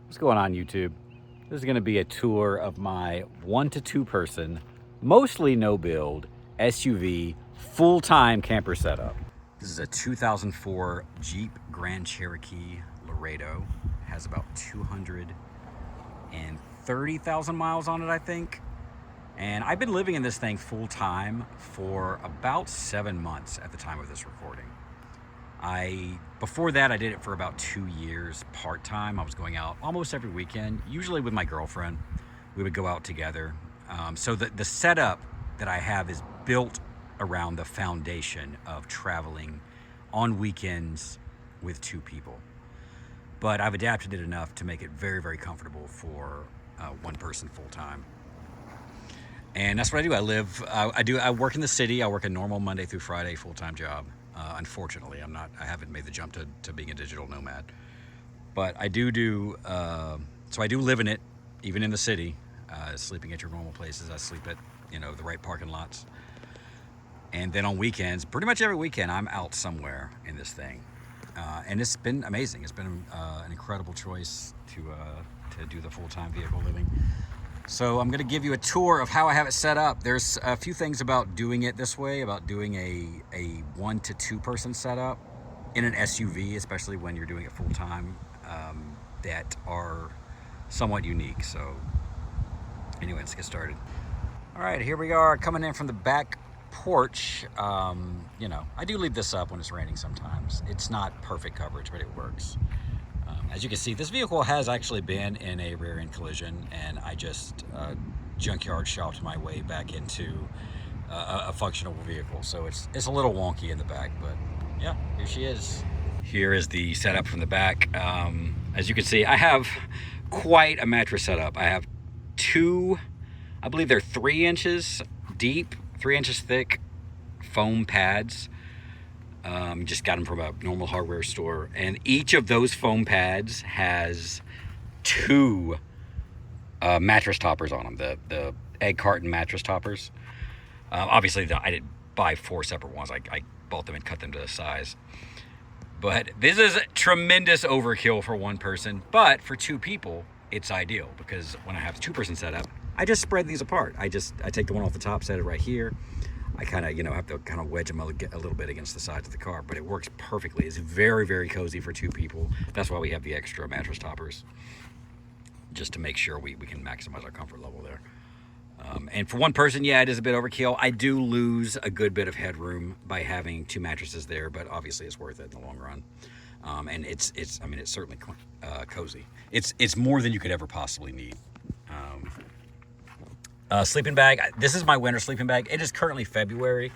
What's going on, YouTube? This is going to be a tour of my 1 to 2 person, mostly no build SUV full-time camper setup. This is a 2004 Jeep Grand Cherokee Laredo. It has about 230,000 miles on it, I think. And I've been living in this thing full-time for about 7 months at the time of this recording. Before that, I did it for about 2 years part-time. I was going out almost every weekend, usually with my girlfriend. We would go out together. So the setup that I have is built around the foundation of traveling on weekends with 2 people. But I've adapted it enough to make it very, very comfortable for one person full-time. And that's what I do. I work in the city. I work a normal Monday through Friday full-time job. Unfortunately, I haven't made the jump to being a digital nomad. But I do, so I do live in it, even in the city, sleeping at your normal places. I sleep at, the right parking lots. And then on weekends, pretty much every weekend, I'm out somewhere in this thing. And it's been amazing. It's been an incredible choice to do the full-time vehicle living. So I'm going to give you a tour of how I have it set up. There's a few things about doing it this way, about doing a 1 to 2 person setup in an SUV, especially when you're doing it full time, that are somewhat unique. So anyway, let's get started. All right, here we are coming in from the back porch. I do leave this up when it's raining sometimes. It's not perfect coverage, but it works. As you can see, this vehicle has actually been in a rear-end collision, and I just junkyard shopped my way back into a functional vehicle. So it's a little wonky in the back, but yeah, here she is. Here is the setup from the back. As you can see, I have quite a mattress setup. I have 2, I believe they're 3 inches deep, 3 inches thick foam pads. Just got them from a normal hardware store, and each of those foam pads has 2 mattress toppers on them, the egg carton mattress toppers. Obviously, I didn't buy 4 separate ones. I bought them and cut them to the size. But this is tremendous overkill for one person, but for 2 people, it's ideal, because when I have a 2-person setup, I just spread these apart. I take the one off the top, set it right here. I kind of, have to kind of wedge them a little bit against the sides of the car, but it works perfectly. It's very, very cozy for 2 people. That's why we have the extra mattress toppers, just to make sure we can maximize our comfort level there. And for one person, yeah, it is a bit overkill. I do lose a good bit of headroom by having 2 mattresses there, but obviously it's worth it in the long run. And it's certainly cozy. It's more than you could ever possibly need. Sleeping bag. This is my winter sleeping bag. It is currently February.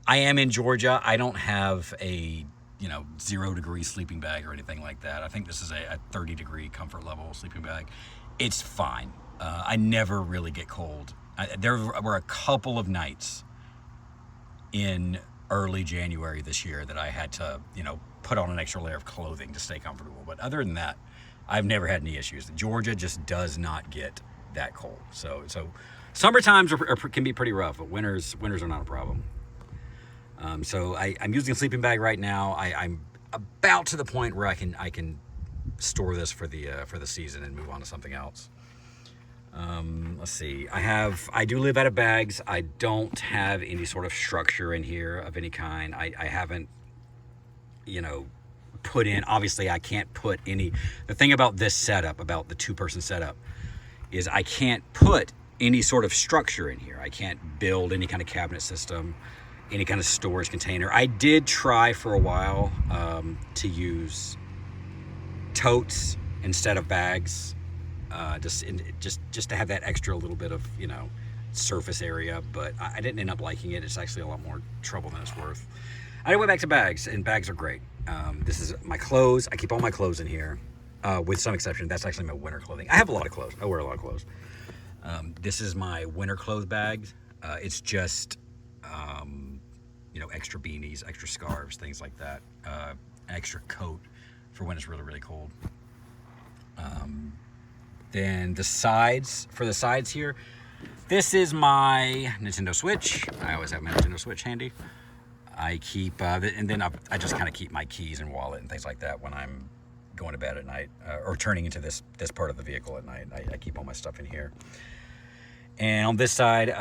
I am in Georgia. I don't have a 0-degree sleeping bag or anything like that. I think this is a 30-degree comfort level sleeping bag. It's fine. I never really get cold. There were a couple of nights in early January this year that I had to put on an extra layer of clothing to stay comfortable. But other than that, I've never had any issues. Georgia just does not get that cold. So summer times can be pretty rough, but winters are not a problem. So I'm using a sleeping bag right now. I'm about to the point where I can store this for the season and move on to something else. Let's see. I do live out of bags. I don't have any sort of structure in here of any kind. I haven't put in. Obviously, I can't put any. The thing about this setup, about the 2-person setup, is I can't put any sort of structure in here. I can't build any kind of cabinet system, any kind of storage container. I did try for a while to use totes instead of bags, just to have that extra little bit of surface area, but I didn't end up liking it. It's actually a lot more trouble than it's worth. I went back to bags, and bags are great. This is my clothes. I keep all my clothes in here, with some exception. That's actually my winter clothing. I have a lot of clothes. I wear a lot of clothes. This is my winter clothes bag. It's just, extra beanies, extra scarves, things like that. An extra coat for when it's really, really cold. Then the sides here, this is my Nintendo Switch. I always have my Nintendo Switch handy. I keep, and then I just kind of keep my keys and wallet and things like that when I'm going to bed at night, or turning into this part of the vehicle at night. I keep all my stuff in here. And on this side,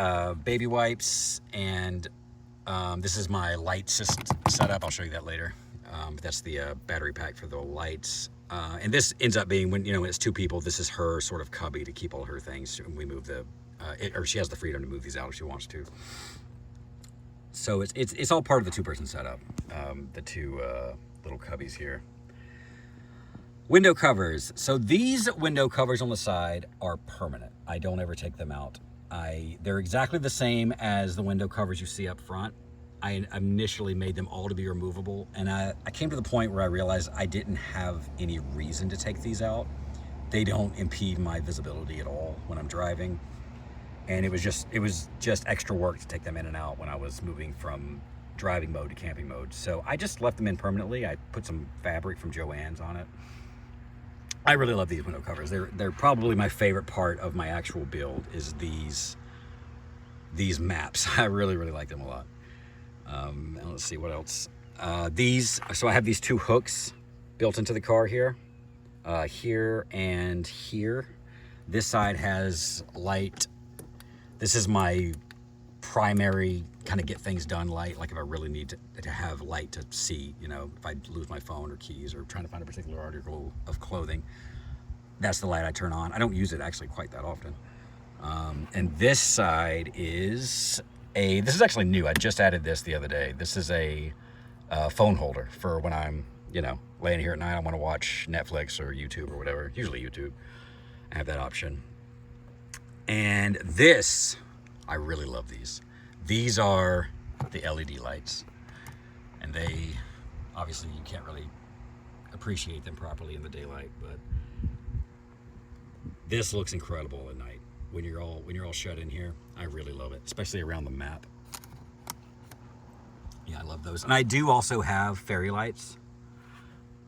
baby wipes, and this is my light system setup. I'll show you that later. But that's the battery pack for the lights. And this ends up being, when it's two people, this is her sort of cubby to keep all her things. And we move or she has the freedom to move these out if she wants to. So it's all part of the two-person setup. The two little cubbies here. Window covers. So these window covers on the side are permanent. I don't ever take them out. They're exactly the same as the window covers you see up front. I initially made them all to be removable, and I came to the point where I realized I didn't have any reason to take these out. They don't impede my visibility at all when I'm driving, and it was just extra work to take them in and out when I was moving from driving mode to camping mode. So I just left them in permanently. I put some fabric from Joann's on it. I really love these window covers. They're probably my favorite part of my actual build is these maps. I really like them a lot. And let's see what else. So I have these two hooks built into the car here, here and here. This side has light. This is my primary kind of get things done light. Like if I really need to have light to see, if I lose my phone or keys or trying to find a particular article of clothing, that's the light I turn on. I don't use it actually quite that often. And this side is this is actually new. I just added this the other day. This is a phone holder for when I'm, laying here at night. I want to watch Netflix or YouTube or whatever. Usually YouTube. I have that option. And this, I really love these. These are the LED lights. And they, obviously you can't really appreciate them properly in the daylight, but this looks incredible at night. When you're all shut in here, I really love it, especially around the map. Yeah, I love those. And I do also have fairy lights.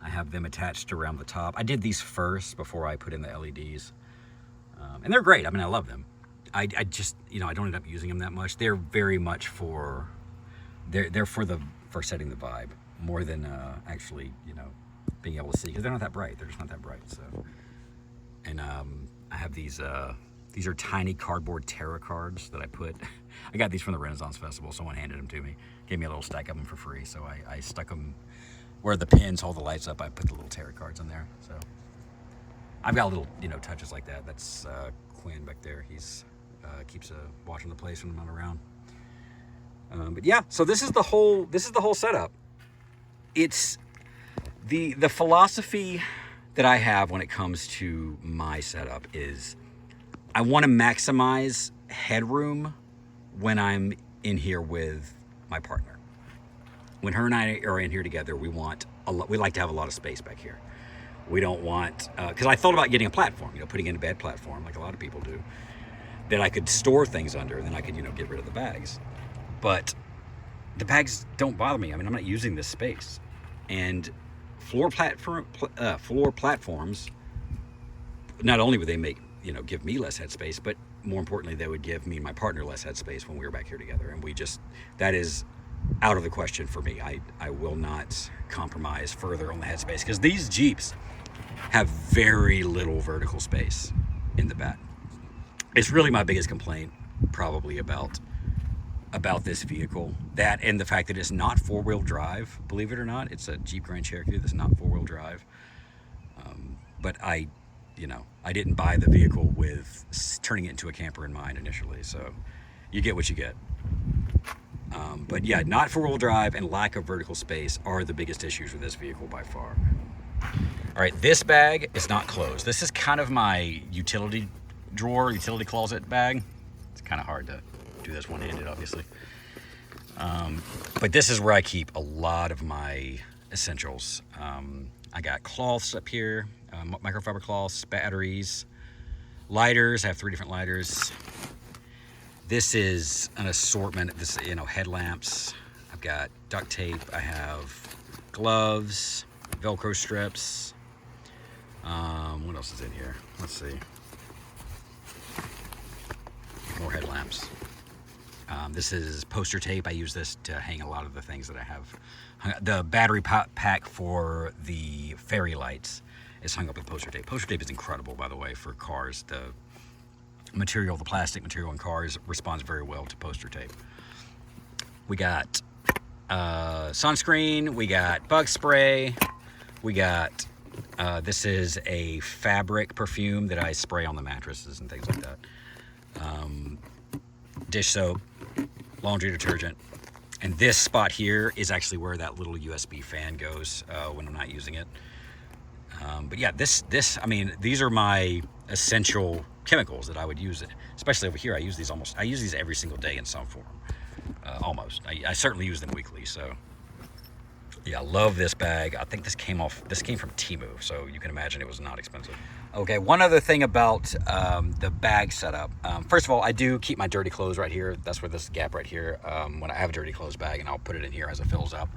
I have them attached around the top. I did these first before I put in the LEDs. And they're great. I mean, I love them. I just, I don't end up using them that much. They're very much they're for setting the vibe more than actually, being able to see, because they're not that bright. They're just not that bright. So, and I have these are tiny cardboard tarot cards that I got these from the Renaissance Festival. Someone handed them to me, gave me a little stack of them for free. So I stuck them where the pins hold the lights up. I put the little tarot cards in there. So I've got little, touches like that. That's Quinn back there. He's keeps watching the place when I'm not around. But yeah, so this is the whole setup. It's the philosophy that I have when it comes to my setup is I want to maximize headroom when I'm in here with my partner. When her and I are in here together, we like to have a lot of space back here. We don't want, because I thought about getting a platform, putting in a bed platform like a lot of people do, that I could store things under, and then I could, get rid of the bags. But the bags don't bother me. I mean, I'm not using this space. And floor platforms, not only would they give me less headspace, but more importantly, they would give me and my partner less headspace when we were back here together. And that is out of the question for me. I will not compromise further on the headspace, because these Jeeps have very little vertical space in the back. It's really my biggest complaint probably about this vehicle. That and the fact that it's not four-wheel drive, believe it or not. It's a Jeep Grand Cherokee that's not four-wheel drive. But I didn't buy the vehicle with turning it into a camper in mind initially. So you get what you get. But yeah, not four-wheel drive and lack of vertical space are the biggest issues with this vehicle by far. All right, this bag is not closed. This is kind of my utility closet bag. It's kind of hard to do this one-handed, obviously. But this is where I keep a lot of my essentials. I got cloths up here, microfiber cloths, batteries, lighters. I have 3 different lighters. This is an assortment. This, headlamps. I've got duct tape. I have gloves, Velcro strips. What else is in here? Let's see. More headlamps. This is poster tape. I use this to hang a lot of the things that I have. The battery pack for the fairy lights. is hung up with poster tape. Poster tape is incredible, by the way, for cars. The material, the plastic material in cars responds very well to poster tape. We got sunscreen, we got bug spray, we got, this is a fabric perfume that I spray on the mattresses and things like that. Dish soap, laundry detergent, and this spot here is actually where that little USB fan goes when I'm not using it. But yeah, I mean, these are my essential chemicals that I would use, especially over here. I use these every single day in some form, almost. I certainly use them weekly, so yeah, I love this bag. I think this came from Temu, so you can imagine it was not expensive. Okay, one other thing about the bag setup. First of all, I do keep my dirty clothes right here. That's where this gap right here, when I have a dirty clothes bag, and I'll put it in here as it fills up.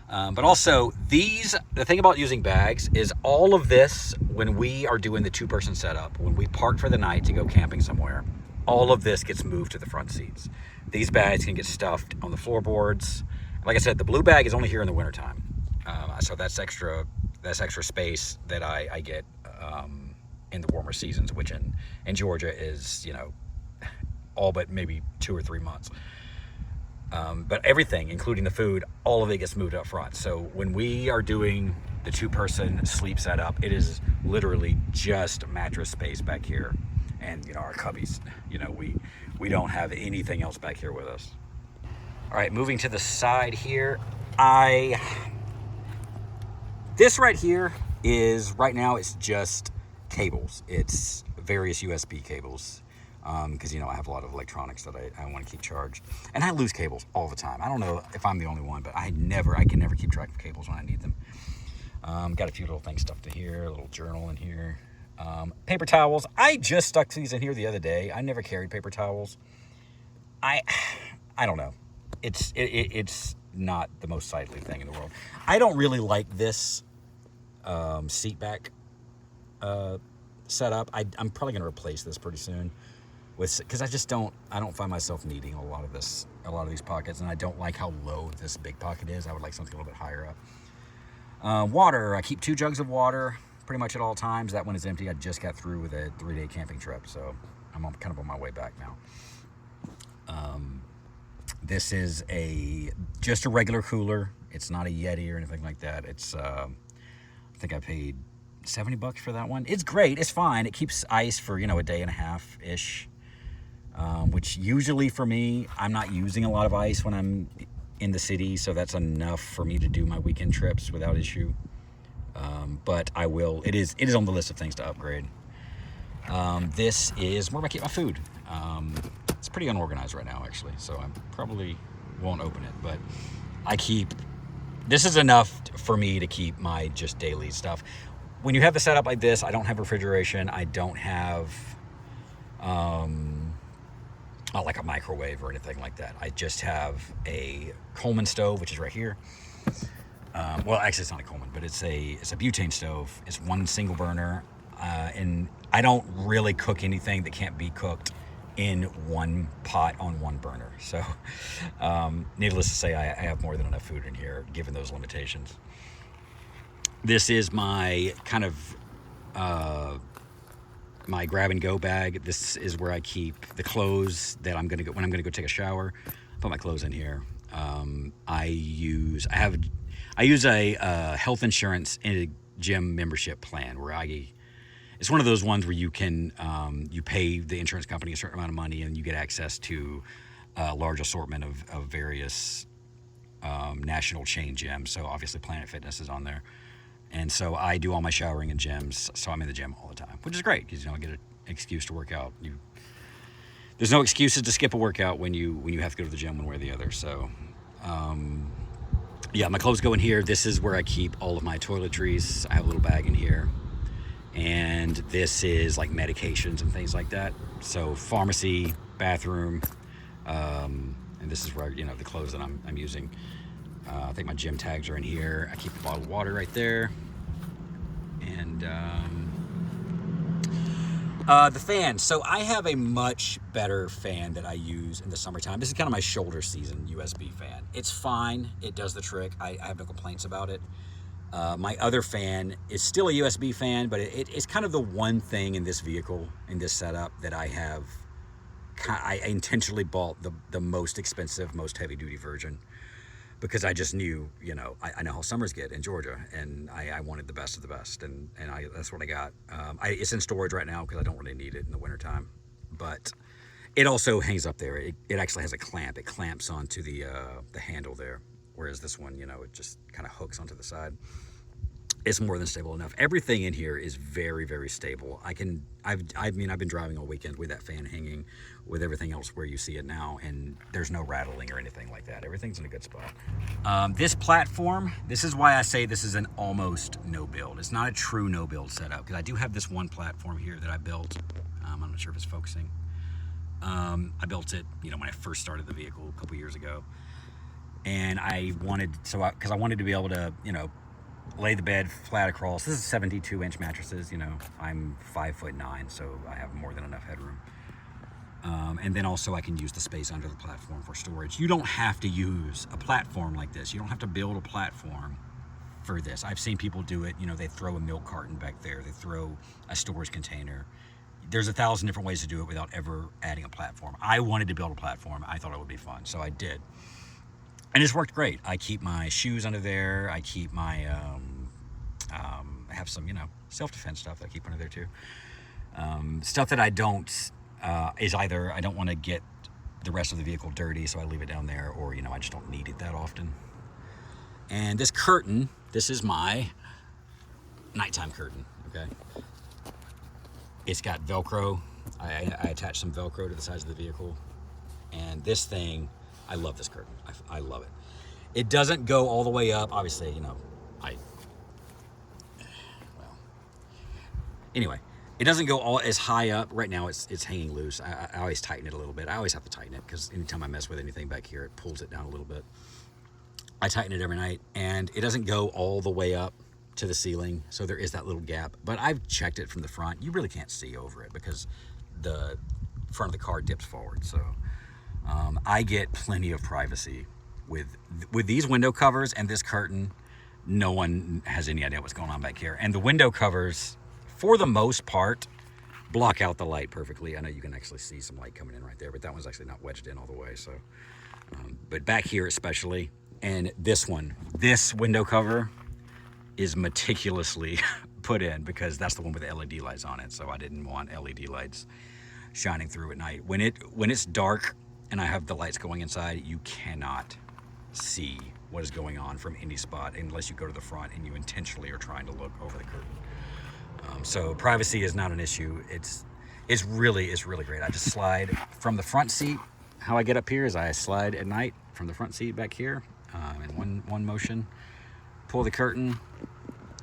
But also, the thing about using bags is all of this, when we are doing the two-person setup, when we park for the night to go camping somewhere, all of this gets moved to the front seats. These bags can get stuffed on the floorboards. Like I said, the blue bag is only here in the wintertime. So that's extra space that I get in the warmer seasons, which in Georgia is, you know, all but maybe 2 or 3 months. But everything, including the food, all of it gets moved up front. So when we are doing the two-person sleep setup, it is literally just mattress space back here, and you know, our cubbies. You know, we don't have anything else back here with us. All right, moving to the side here, this right here is, right now it's just cables. It's various USB cables. Because, you know, I have a lot of electronics that I want to keep charged. And I lose cables all the time. I don't know if I'm the only one, but I can never keep track of cables when I need them. Got a few little things stuffed in here, a little journal in here. Paper towels. I just stuck these in here the other day. I never carried paper towels. I don't know. It's not the most sightly thing in the world. I don't really like this seat back setup. I'm probably going to replace this pretty soon. Because I don't find myself needing a lot of these pockets, and I don't like how low this big pocket is. I would like something a little bit higher up. Water, I keep 2 jugs of water pretty much at all times. That one is empty. I just got through with a 3-day camping trip, so I'm kind of on my way back now. This is just a regular cooler. It's not a Yeti or anything like that. It's I think I paid $70 for that one. It's great. It's fine. It keeps ice for, you know, a day and a half ish. Which usually for me, I'm not using a lot of ice when I'm in the city, so that's enough for me to do my weekend trips without issue. But I will. It is on the list of things to upgrade. This is where I keep my food. It's pretty unorganized right now, actually, so I probably won't open it. But this is enough for me to keep my just daily stuff. When you have the setup like this, I don't have refrigeration. I don't have not like a microwave or anything like that. I just have a Coleman stove, which is right here. Well, actually, it's not a Coleman, but it's a butane stove. It's one single burner, and I don't really cook anything that can't be cooked in one pot on one burner. So, needless to say, I have more than enough food in here, given those limitations. This is my kind of my grab and go bag. This is where I keep the clothes that I'm gonna go when I'm gonna go take a shower. Put my clothes in here. I use a health insurance and a gym membership plan where it's one of those ones where you can you pay the insurance company a certain amount of money and you get access to a large assortment of various national chain gyms. So obviously Planet Fitness is on there. And so I do all my showering in gyms, so I'm in the gym all the time, which is great because, you know, I get an excuse to work out. There's no excuses to skip a workout when you have to go to the gym one way or the other. So, yeah, my clothes go in here. This is where I keep all of my toiletries. I have a little bag in here. And this is like medications and things like that. So pharmacy, bathroom, and this is where, you know, the clothes that I'm using. I think my gym tags are in here. I keep a bottle of water right there. And the fan. So I have a much better fan that I use in the summertime. This is kind of my shoulder season USB fan. It's fine. It does the trick. I have no complaints about it. My other fan is still a USB fan, but it's kind of the one thing in this vehicle, in this setup, that I intentionally bought the most expensive, most heavy duty version, because I just knew, I know how summers get in Georgia, and I wanted the best of the best, and that's what I got. It's in storage right now because I don't really need it in the wintertime, but it also hangs up there. It actually has a clamp. It clamps onto the handle there, whereas this one, it just kind of hooks onto the side. It's more than stable enough. Everything in here is very, very stable. I've been driving all weekend with that fan hanging, with everything else where you see it now, and there's no rattling or anything like that. Everything's in a good spot. This platform, this is why I say this is an almost no build. It's not a true no build setup, because I do have this one platform here that I built. I'm not sure if it's focusing. I built it, when I first started the vehicle a couple years ago, and because I wanted to be able to, lay the bed flat across. This is 72-inch mattresses. I'm 5'9", so I have more than enough headroom. And then also I can use the space under the platform for storage. You don't have to use a platform like this. You don't have to build a platform for this. I've seen people do it. They throw a milk carton back there. They throw a storage container. There's 1,000 different ways to do it without ever adding a platform. I wanted to build a platform. I thought it would be fun, so I did. And it's worked great. I keep my shoes under there. I keep my, I have some, self-defense stuff that I keep under there too. Stuff that I don't, is either I don't want to get the rest of the vehicle dirty, so I leave it down there, or, I just don't need it that often. And this curtain, this is my nighttime curtain, okay? It's got Velcro. I attached some Velcro to the sides of the vehicle. And this thing, I love this curtain. I love it. It doesn't go all the way up. Obviously, anyway, it doesn't go all as high up. Right now, it's hanging loose. I always tighten it a little bit. I always have to tighten it because anytime I mess with anything back here, it pulls it down a little bit. I tighten it every night, and it doesn't go all the way up to the ceiling, so there is that little gap. But I've checked it from the front. You really can't see over it because the front of the car dips forward. So I get plenty of privacy with these window covers and this curtain. No one has any idea what's going on back here. And the window covers, for the most part, block out the light perfectly. I know you can actually see some light coming in right there, but that one's actually not wedged in all the way. So, but back here especially, and this window cover is meticulously put in because that's the one with the LED lights on it. So I didn't want LED lights shining through at night. When it's dark and I have the lights going inside, you cannot see what is going on from any spot unless you go to the front and you intentionally are trying to look over the curtain. So privacy is not an issue. It's really great. I just slide from the front seat. How I get up here is I slide at night from the front seat back here in one motion, pull the curtain,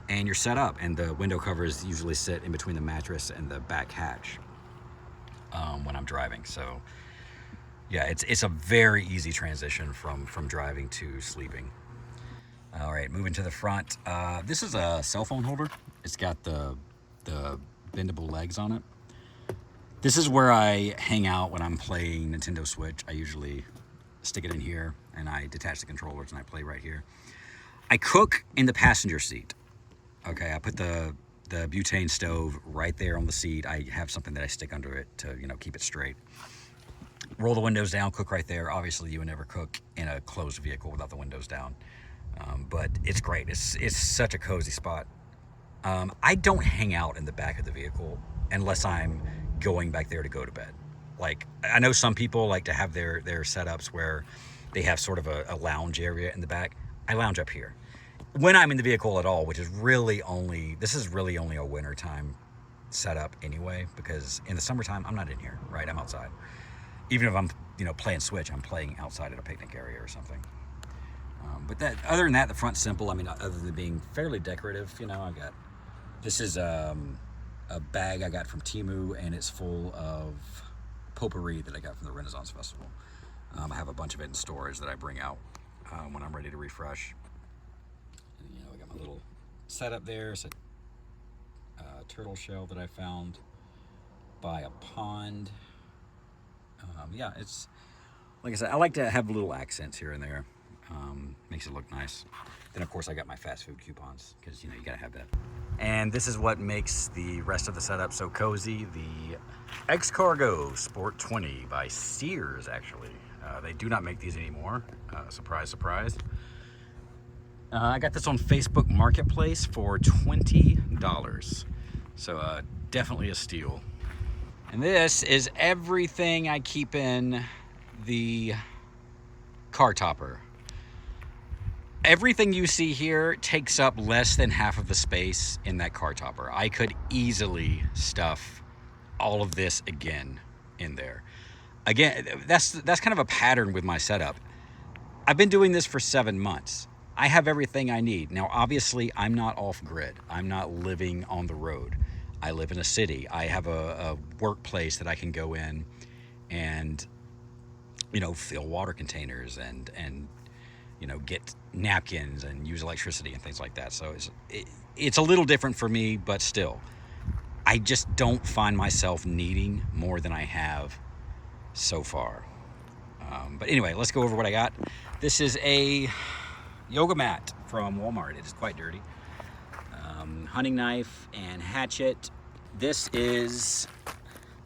and you're set up. And the window covers usually sit in between the mattress and the back hatch when I'm driving. So yeah, it's a very easy transition from driving to sleeping. All right, moving to the front. This is a cell phone holder. It's got the bendable legs on it. This is where I hang out when I'm playing Nintendo Switch. I usually stick it in here and I detach the controllers and I play right here. I cook in the passenger seat. Okay, I put the butane stove right there on the seat. I have something that I stick under it to, keep it straight. Roll the windows down, cook right there. Obviously, you would never cook in a closed vehicle without the windows down. But it's great. It's such a cozy spot. I don't hang out in the back of the vehicle unless I'm going back there to go to bed. Like, I know some people like to have their setups where they have sort of a lounge area in the back. I lounge up here. When I'm in the vehicle at all, which is really only a wintertime setup anyway, because in the summertime, I'm not in here, right? I'm outside. Even if I'm, playing Switch, I'm playing outside at a picnic area or something. But other than that, the front's simple. I mean, other than being fairly decorative, this is a bag I got from Temu, and it's full of potpourri that I got from the Renaissance Festival. I have a bunch of it in storage that I bring out when I'm ready to refresh. And, I got my little setup there. It's a turtle shell that I found by a pond. It's like I said, I like to have little accents here and there. Makes it look nice. Then of course I got my fast food coupons because you gotta have that. And this is what makes the rest of the setup so cozy. The X-Cargo Sport 20 by Sears, actually. They do not make these anymore. Surprise, surprise. I got this on Facebook Marketplace for $20. So definitely a steal. And this is everything I keep in the car topper. Everything you see here takes up less than half of the space in that car topper. I could easily stuff all of this again in there. Again, that's kind of a pattern with my setup. I've been doing this for 7 months. I have everything I need. Now, obviously, I'm not off-grid. I'm not living on the road. I live in a city. I have a workplace that I can go in and, fill water containers and get napkins and use electricity and things like that. So it's a little different for me, but still, I just don't find myself needing more than I have so far. But anyway, let's go over what I got. This is a yoga mat from Walmart. It is quite dirty. Hunting knife and hatchet. This is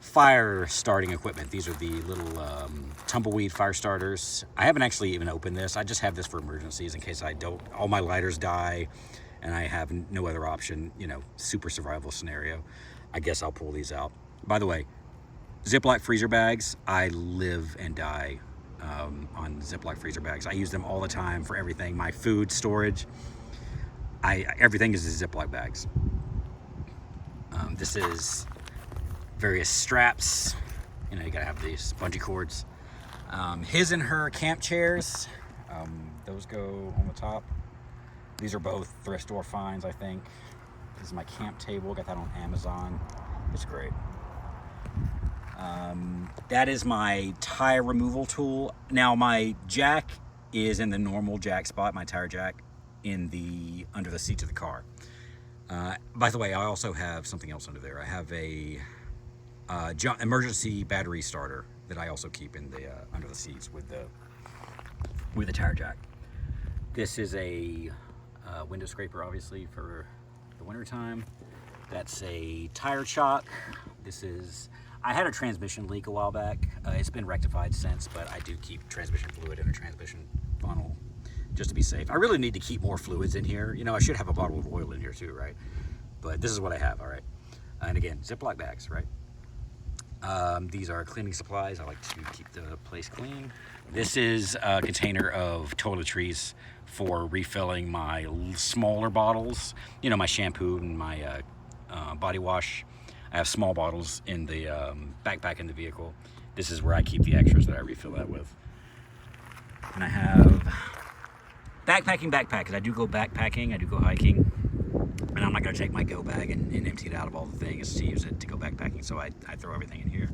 fire starting equipment. These are the little tumbleweed fire starters. I haven't actually even opened this. I just have this for emergencies in case all my lighters die and I have no other option, super survival scenario. I guess I'll pull these out. By the way, Ziploc freezer bags, I live and die on Ziploc freezer bags. I use them all the time for everything. My food storage, everything is in Ziploc bags. This is various straps. You gotta have these bungee cords. His and her camp chairs. Those go on the top. These are both thrift store finds, I think. This is my camp table. Got that on Amazon. It's great. That is my tire removal tool. Now my jack is in the normal jack spot, my tire jack under the seats of the car. By the way, I also have something else under there. I have a emergency battery starter that I also keep in the under the seats with the tire jack. This is a window scraper, obviously, for the winter time. That's a tire chock. I had a transmission leak a while back. It's been rectified since, but I do keep transmission fluid in a transmission funnel just to be safe. I really need to keep more fluids in here. I should have a bottle of oil in here too, right? But this is what I have, all right? And again, Ziploc bags, right? These are cleaning supplies. I like to keep the place clean. This is a container of toiletries for refilling my smaller bottles. My shampoo and my body wash. I have small bottles in the backpack in the vehicle. This is where I keep the extras that I refill that with. And I have backpack, because I do go backpacking, I do go hiking, and I'm not gonna take my go bag and empty it out of all the things to use it to go backpacking, so I throw everything in here.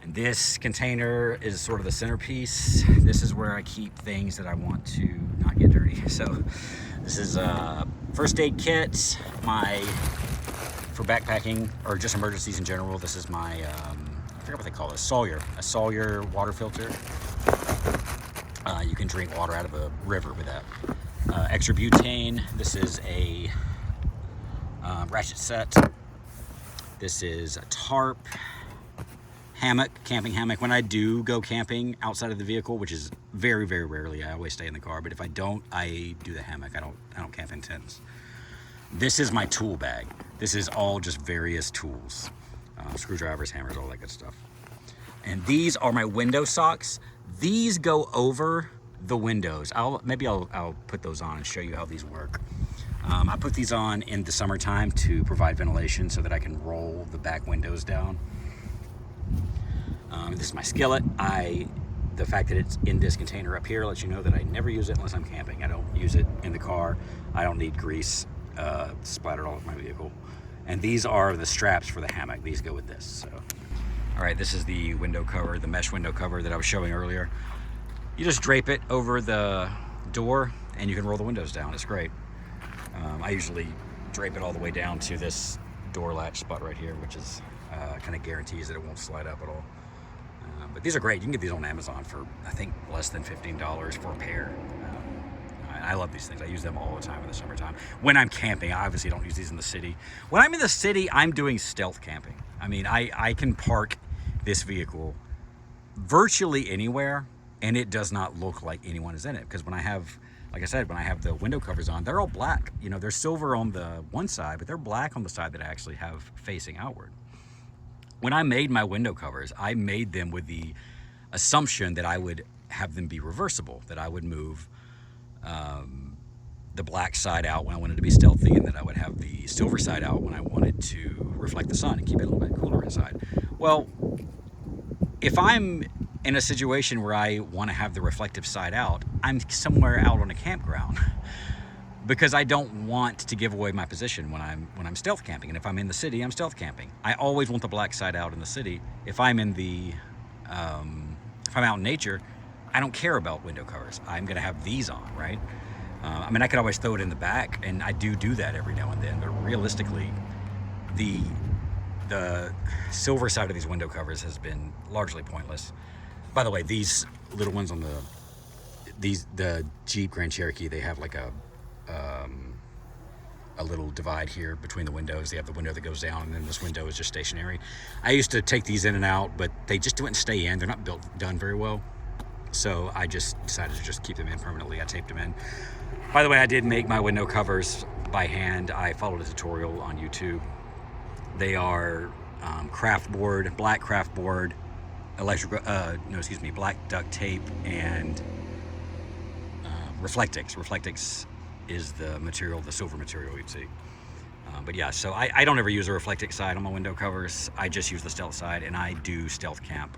And this container is sort of the centerpiece. This is where I keep things that I want to not get dirty. So this is a first aid kit, for backpacking or just emergencies in general. This is my, I forget what they call it, a Sawyer water filter. You can drink water out of a river with that. Extra butane. This is a ratchet set. This is a tarp, hammock, camping hammock. When I do go camping outside of the vehicle, which is very, very rarely, I always stay in the car. But if I don't, I do the hammock. I don't camp in tents. This is my tool bag. This is all just various tools, screwdrivers, hammers, all that good stuff. And these are my window socks. These go over the windows. Maybe I'll put those on and show you how these work. I put these on in the summertime to provide ventilation so that I can roll the back windows down. This is my skillet. The fact that it's in this container up here lets you know that I never use it unless I'm camping. I don't use it in the car. I don't need grease splattered all over my vehicle. And these are the straps for the hammock. These go with this. So, all right, this is the window cover, the mesh window cover that I was showing earlier. You just drape it over the door and you can roll the windows down. It's great. I usually drape it all the way down to this door latch spot right here, which is kind of guarantees that it won't slide up at all. But these are great. You can get these on Amazon for, I think, less than $15 for a pair. I love these things. I use them all the time in the summertime. When I'm camping, I obviously don't use these in the city. When I'm in the city, I'm doing stealth camping. I mean, I can park this vehicle virtually anywhere, and it does not look like anyone is in it. Because when I have, like I said, when I have the window covers on, they're all black. You know, they're silver on the one side, but they're black on the side that I actually have facing outward. When I made my window covers, I made them with the assumption that I would have them be reversible, that I would move the black side out when I wanted to be stealthy, and that I would have the silver side out when I wanted to reflect the sun and keep it a little bit cooler inside. Well, if I'm in a situation where I want to have the reflective side out, I'm somewhere out on a campground because I don't want to give away my position when I'm stealth camping. And if I'm in the city, I'm stealth camping. I always want the black side out in the city. If I'm in the if I'm out in nature, I don't care about window covers. I'm going to have these on, right? I mean, I could always throw it in the back, and I do that every now and then. But realistically, the silver side of these window covers has been largely pointless. By the way, these little ones on the Jeep Grand Cherokee, they have like a little divide here between the windows. They have the window that goes down, and then this window is just stationary. I used to take these in and out, but they just didn't stay in. They're not done very well. So I just decided to just keep them in permanently. I taped them in. By the way, I did make my window covers by hand. I followed a tutorial on YouTube. They are craft board, black craft board, black duct tape, and Reflectix. Reflectix is the material, the silver material you'd see. But yeah, so I don't ever use a Reflectix side on my window covers. I just use the stealth side, and I do stealth camp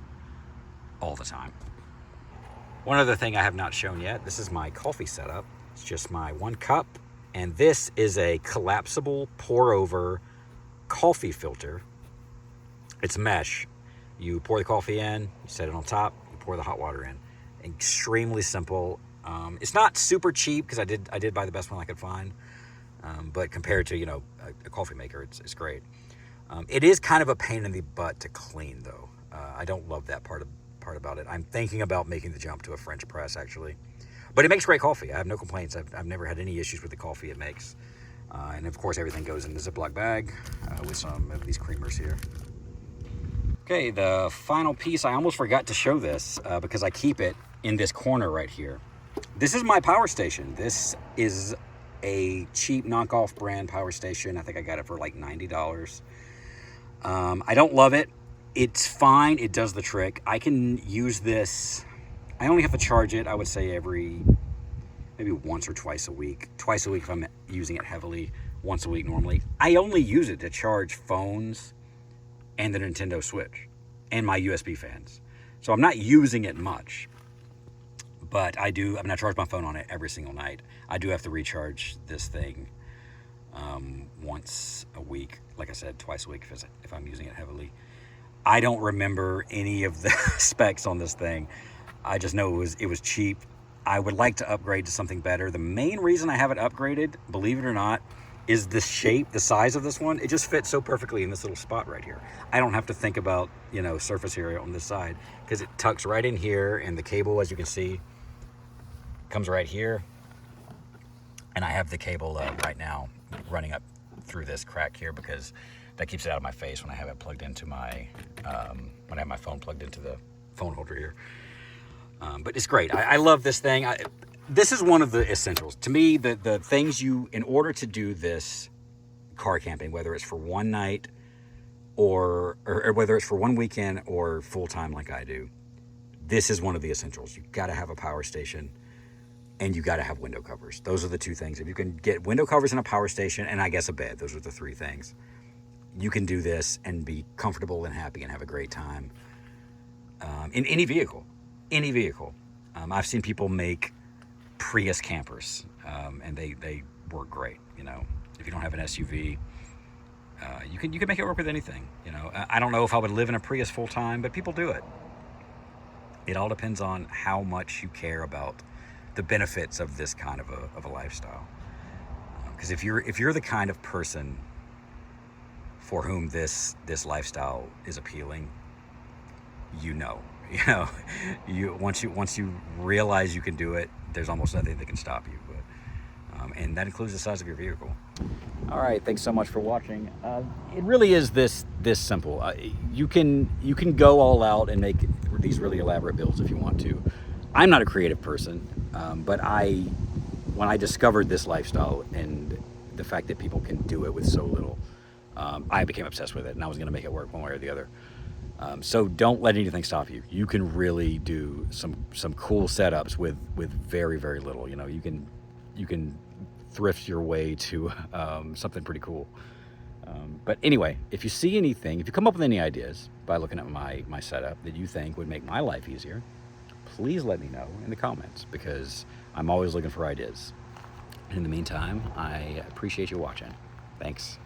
all the time. One other thing I have not shown yet, this is my coffee setup. It's just my 1 cup, and this is a collapsible pour-over coffee filter. It's mesh. You pour the coffee in, you set it on top, you pour the hot water in. Extremely simple. It's not super cheap because I did buy the best one I could find, but compared to a coffee maker, it's great. It is kind of a pain in the butt to clean though. I don't love that part about it. I'm thinking about making the jump to a French press actually, but it makes great coffee. I have no complaints. I've never had any issues with the coffee it makes, and of course everything goes in the Ziploc bag with some of these creamers here. Okay, the final piece, I almost forgot to show this because I keep it in this corner right here. This is my power station. This is a cheap knockoff brand power station. I think I got it for like $90. I don't love it. It's fine. It does the trick. I can use this. I only have to charge it, I would say, maybe once or twice a week. Twice a week if I'm using it heavily. Once a week normally. I only use it to charge phones and the Nintendo Switch and my USB fans. So I'm not using it much. But I charge my phone on it every single night. I do have to recharge this thing once a week. Like I said, twice a week if I'm using it heavily. I don't remember any of the specs on this thing. I just know it was cheap. I would like to upgrade to something better. The main reason I haven't upgraded, believe it or not, is the shape, the size of this one. It just fits so perfectly in this little spot right here. I don't have to think about, surface area on this side because it tucks right in here, and the cable, as you can see, comes right here. And I have the cable right now running up through this crack here because that keeps it out of my face when I have it plugged into my, when I have my phone plugged into the phone holder here. But it's great. I love this thing. This is one of the essentials. To me, the things in order to do this car camping, whether it's for one night or whether it's for one weekend or full-time like I do, this is one of the essentials. You've got to have a power station and you got to have window covers. Those are the two things. If you can get window covers and a power station and I guess a bed, those are the three things. You can do this and be comfortable and happy and have a great time in any vehicle. Any vehicle. I've seen people make Prius campers, and they work great. If you don't have an SUV, you can make it work with anything. I don't know if I would live in a Prius full time, but people do it. It all depends on how much you care about the benefits of this kind of a lifestyle. Because if you're the kind of person for whom this lifestyle is appealing, You know, once you realize you can do it, there's almost nothing that can stop you. And that includes the size of your vehicle. All right, thanks so much for watching. It really is this simple. You can go all out and make these really elaborate builds if you want to. I'm not a creative person, but when I discovered this lifestyle and the fact that people can do it with so little, I became obsessed with it, and I was going to make it work one way or the other. So don't let anything stop you. You can really do some cool setups with very, very little. You know, you can thrift your way to something pretty cool. But anyway, if you see anything, if you come up with any ideas by looking at my setup that you think would make my life easier, please let me know in the comments, because I'm always looking for ideas. In the meantime, I appreciate you watching. Thanks.